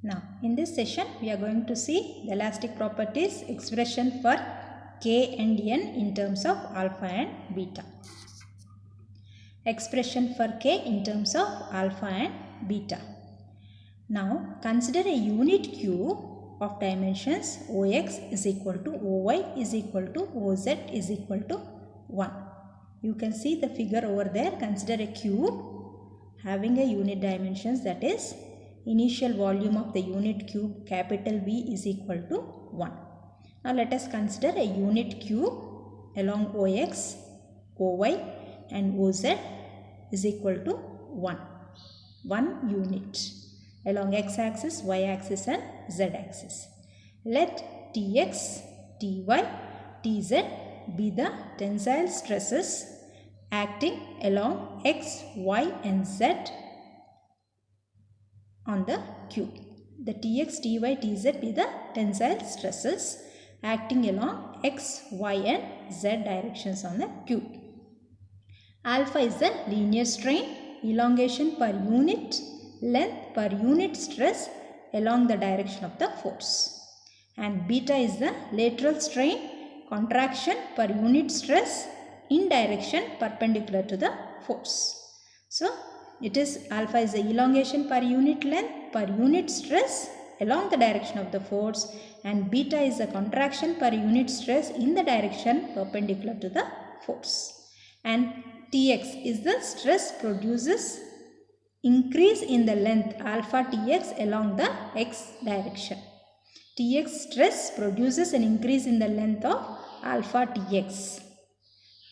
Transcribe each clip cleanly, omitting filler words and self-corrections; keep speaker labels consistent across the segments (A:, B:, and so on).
A: Now, in this session, we are going to see the elastic properties expression for K and N in terms of alpha and beta. Expression for K in terms of alpha and beta. Now, consider a unit cube of dimensions Ox is equal to Oy is equal to Oz is equal to 1. You can see the figure over there. Consider a cube having a unit dimensions, that is initial volume of the unit cube capital V is equal to 1. Now let us consider a unit cube along Ox, Oy and Oz is equal to 1. 1 unit along x-axis, y-axis and z-axis. Let Tx, Ty, Tz be the tensile stresses acting along x, y and z on the cube. The Tx, Ty, Tz be the tensile stresses acting along x, y and z directions on the cube. Alpha is the linear strain, elongation per unit length per unit stress along the direction of the force. And beta is the lateral strain, contraction per unit stress in direction perpendicular to the force. So, it is alpha is the elongation per unit length per unit stress along the direction of the force, and beta is the contraction per unit stress in the direction perpendicular to the force. And Tx is the stress produces increase in the length alpha Tx along the x direction. Tx stress produces an increase in the length of alpha Tx.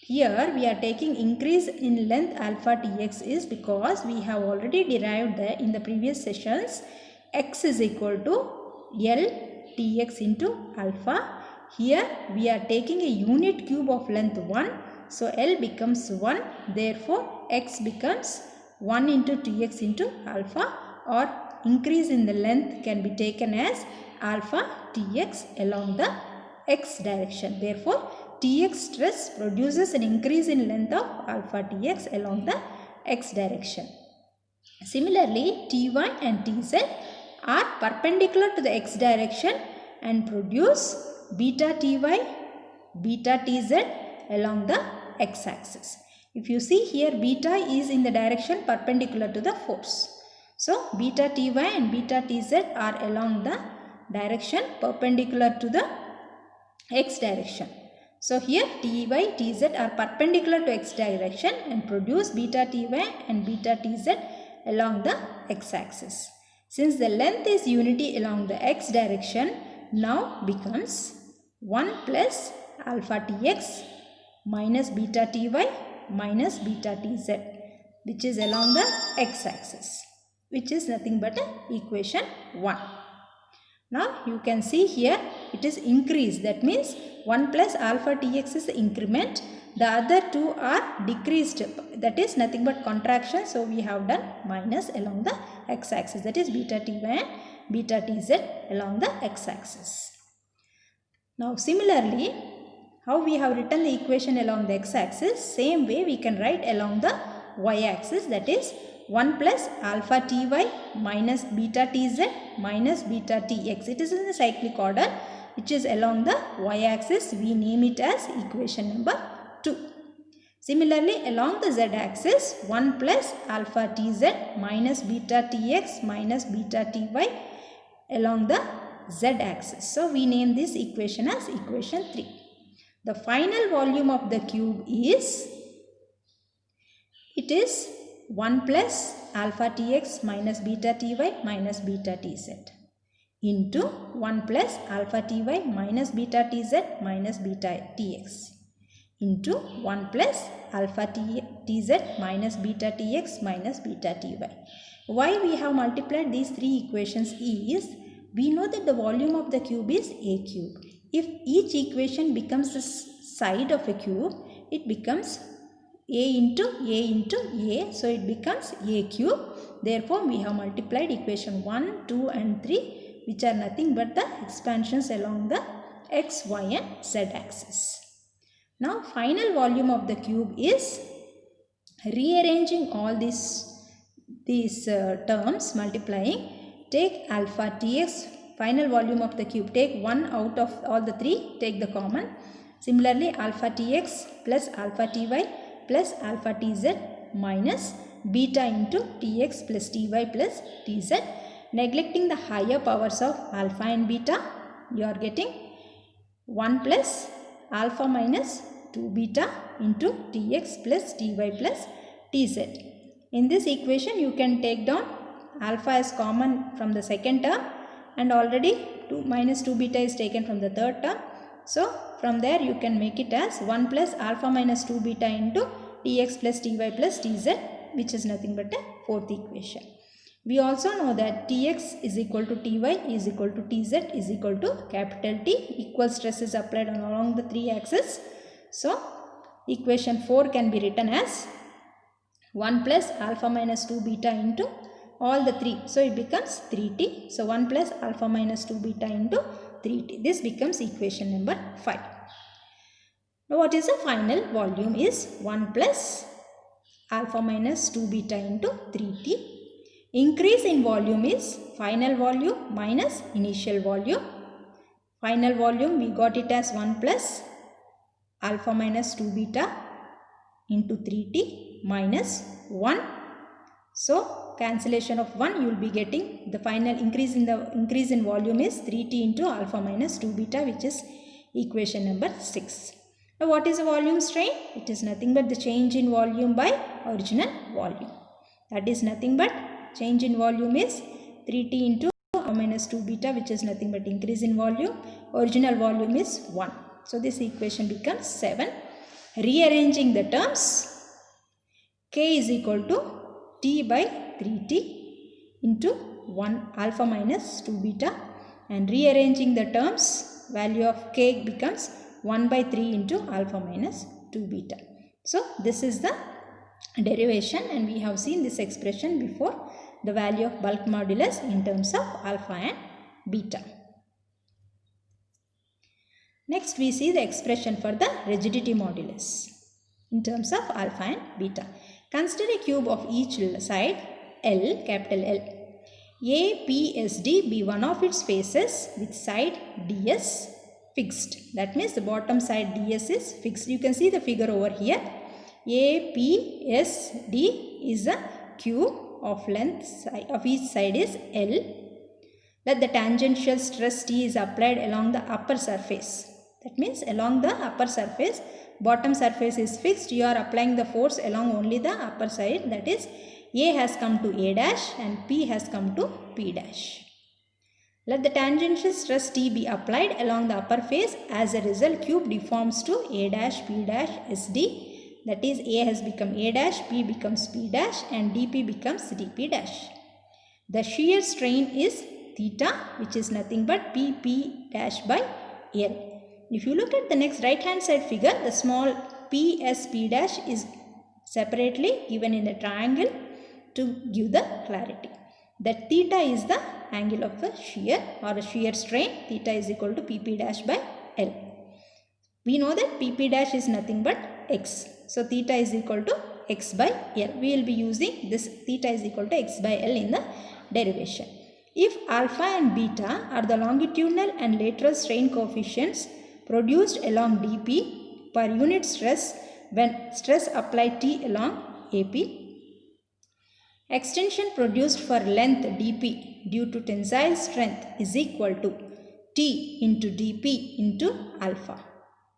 A: Here we are taking increase in length alpha Tx is because we have already derived in the previous sessions x is equal to L Tx into alpha. Here we are taking a unit cube of length 1. So L becomes 1. Therefore x becomes 1 into Tx into alpha, or increase in the length can be taken as alpha Tx along the x direction. Therefore, Tx stress produces an increase in length of alpha Tx along the x direction. Similarly, Ty and Tz are perpendicular to the x direction and produce beta Ty, beta Tz along the x-axis. If you see here, beta is in the direction perpendicular to the force. So, beta Ty and beta Tz are along the direction perpendicular to the x direction. So, here Ty, Tz are perpendicular to x direction and produce beta Ty and beta Tz along the x-axis. Since the length is unity along the x direction, now becomes 1 plus alpha Tx minus beta Ty minus beta Tz, which is along the x-axis, which is nothing but equation 1. Now you can see here it is increase, that means 1 plus alpha Tx is the increment, the other two are decreased, that is nothing but contraction. So we have done minus along the x-axis, that is beta Ty and beta Tz along the x-axis. Now similarly, how we have written the equation along the x-axis, same way we can write along the y-axis, that is 1 plus alpha Ty minus beta Tz minus beta Tx. It is in the cyclic order which is along the y-axis. We name it as equation number 2. Similarly, along the z-axis, 1 plus alpha Tz minus beta Tx minus beta Ty along the z-axis. So, we name this equation as equation 3. The final volume of the cube is, it is 1 plus alpha Tx minus beta Ty minus beta Tz into 1 plus alpha Ty minus beta Tz minus beta Tx into 1 plus alpha Tz minus beta Tx minus beta Ty. Why we have multiplied these three equations is, we know that the volume of the cube is a cube. If each equation becomes the side of a cube, it becomes a into a, so it becomes a cube. Therefore, we have multiplied equation 1, 2 and 3, which are nothing but the expansions along the x, y and z axis. Now, final volume of the cube is rearranging all these terms, multiplying take alpha Tx, final volume of the cube. Take 1 out of all the 3, take the common. Similarly, alpha Tx plus alpha Ty plus alpha Tz minus beta into Tx plus Ty plus Tz. Neglecting the higher powers of alpha and beta, you are getting 1 plus alpha minus 2 beta into Tx plus Ty plus Tz. In this equation, you can take down alpha as common from the second term, and already 2 minus 2 beta is taken from the third term. So, from there you can make it as 1 plus alpha minus 2 beta into Tx plus Ty plus Tz, which is nothing but a fourth equation. We also know that Tx is equal to Ty is equal to Tz is equal to capital T. Equal stress is applied along the 3 axes. So, equation 4 can be written as 1 plus alpha minus 2 beta into all the 3. So, it becomes 3t. So, 1 plus alpha minus 2 beta into 3t. This becomes equation number 5. Now, what is the final volume is 1 plus alpha minus 2 beta into 3t. Increase in volume is final volume minus initial volume. Final volume, we got it as 1 plus alpha minus 2 beta into 3t minus 1. So, cancellation of 1, you will be getting the final increase in volume is 3t into alpha minus 2 beta, which is equation number 6. Now, what is a volume strain? It is nothing but the change in volume by original volume. That is nothing but change in volume is 3t into alpha minus 2 beta, which is nothing but increase in volume. Original volume is 1. So, this equation becomes 7. Rearranging the terms, K is equal to T by 3t into 1 alpha minus 2 beta, and rearranging the terms, value of K becomes 1 by 3 into alpha minus 2 beta. So, this is the derivation, and we have seen this expression before, the value of bulk modulus in terms of alpha and beta. Next, we see the expression for the rigidity modulus in terms of alpha and beta. Consider a cube of each side L, capital L. APSD be one of its faces with side DS fixed. That means the bottom side DS is fixed. You can see the figure over here. APSD is a cube of length of each side is L. That the tangential stress T is applied along the upper surface. That means along the upper surface, bottom surface is fixed, you are applying the force along only the upper side, that is A has come to A dash and P has come to P dash. Let the tangential stress T be applied along the upper face. As a result, cube deforms to A dash, P dash, SD. That is A has become A dash, P becomes P dash and DP becomes DP dash. The shear strain is theta, which is nothing but PP dash by L. If you look at the next right hand side figure, the small PSP dash is separately given in a triangle to give the clarity. That theta is the angle of the shear or a shear strain. Theta is equal to PP dash by L. We know that PP dash is nothing but X. So, theta is equal to X by L. We will be using this theta is equal to X by L in the derivation. If alpha and beta are the longitudinal and lateral strain coefficients produced along dP per unit stress when stress applied T along AP, extension produced for length dP due to tensile strength is equal to T into dP into alpha.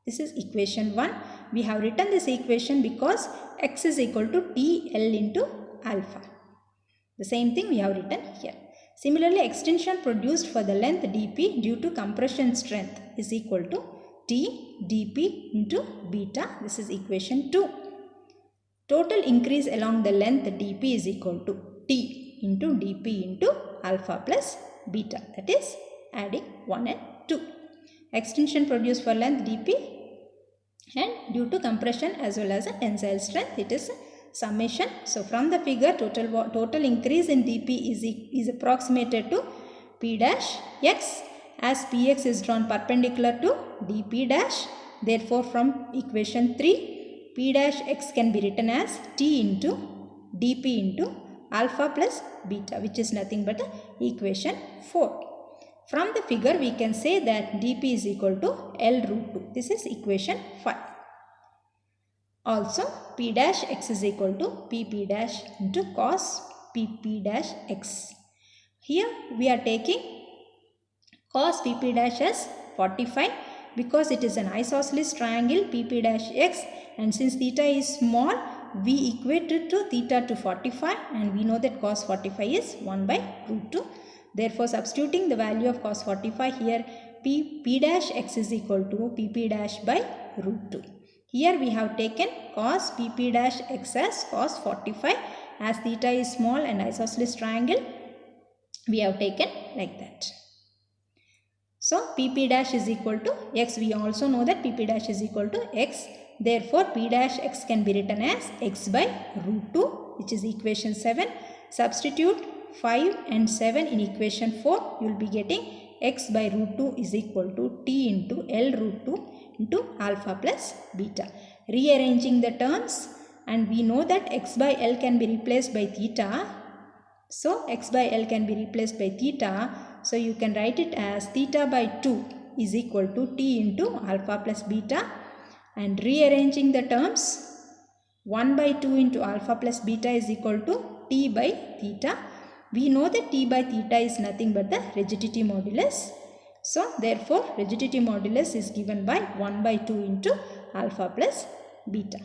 A: This is equation 1. We have written this equation because X is equal to TL into alpha. The same thing we have written here. Similarly, extension produced for the length dP due to compression strength is equal to T dP into beta. This is equation 2. Total increase along the length dP is equal to T into dP into alpha plus beta. That is adding 1 and 2. Extension produced for length dP and due to compression as well as a tensile strength, it is a summation. So, from the figure, total increase in dP is approximated to P dash X, as Px is drawn perpendicular to dP dash. Therefore, from equation 3, P dash X can be written as T into dP into alpha plus beta, which is nothing but equation 4. From the figure we can say that dp is equal to L root 2. This is equation 5. Also p dash x is equal to pp dash into cos pp dash x. Here we are taking cos pp dash as 45 because it is an isosceles triangle pp dash x, and since theta is small we equate it to theta to 45, and we know that cos 45 is 1 by root 2. Therefore, substituting the value of cos 45 here, p dash x is equal to pp dash by root 2. Here we have taken cos pp dash x as cos 45. As theta is small and isosceles triangle, we have taken like that. So, pp dash is equal to x. We also know that pp dash is equal to x. Therefore, p dash x can be written as x by root 2, which is equation 7. Substitute 5 and 7 in equation 4. You will be getting x by root 2 is equal to t into L root 2 into alpha plus beta. Rearranging the terms, and we know that x by L can be replaced by theta. So, x by L can be replaced by theta. So, you can write it as theta by 2 is equal to t into alpha plus beta. And rearranging the terms, 1 by 2 into alpha plus beta is equal to t by theta. We know that t by theta is nothing but the rigidity modulus. So, therefore, rigidity modulus is given by 1 by 2 into alpha plus beta.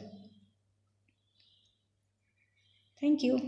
A: Thank you.